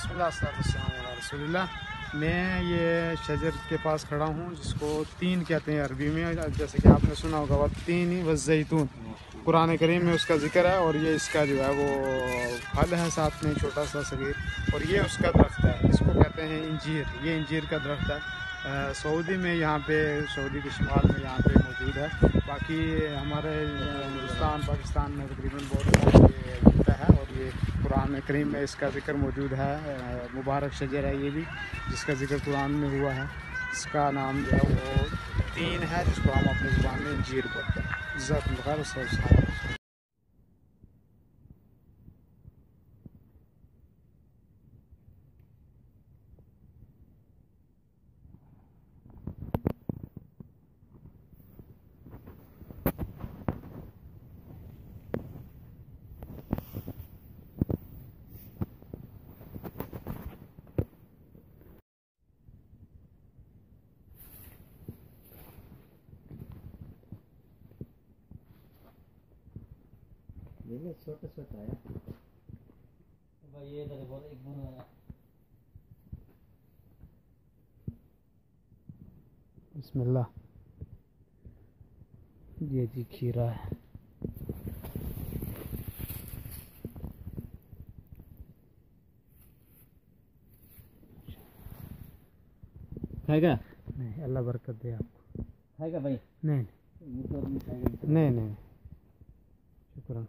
बिस्मिल्लाह। मैं ये शजर के पास खड़ा हूँ जिसको तीन कहते हैं अरबी में, जैसे कि आपने सुना होगा वह तीन ही वज़ैतून कुरान करीम में उसका जिक्र है। और ये इसका जो है वो फल है साथ में छोटा सा सगीर, और ये उसका दरख्त है, इसको कहते हैं इंजीर। ये इंजीर का दरख्त है। सऊदी में यहाँ पे, सऊदी के शुमाल में यहाँ पे मौजूद है। बाकी हमारे हिंदुस्तान पाकिस्तान में तकरीबन बहुत ये मिलता है। और ये कुरान करीम में इसका ज़िक्र मौजूद है। मुबारक शजर है ये भी, जिसका ज़िक्र कुरान में हुआ है। इसका नाम जो है वो तीन है, जिसको हम अपनी ज़ुबान में इंजीर बोलते हैं। इज़्ज़त ये छोटा छोटा है भाई। ये इधर बहुत एक बड़ा है। बिस्मिल्लाह। ये जी खीरा है। खाएगा? नहीं, अल्लाह बरकत दे आपको। खाएगा भाई? नहीं नहीं, नहीं, शुक्रान।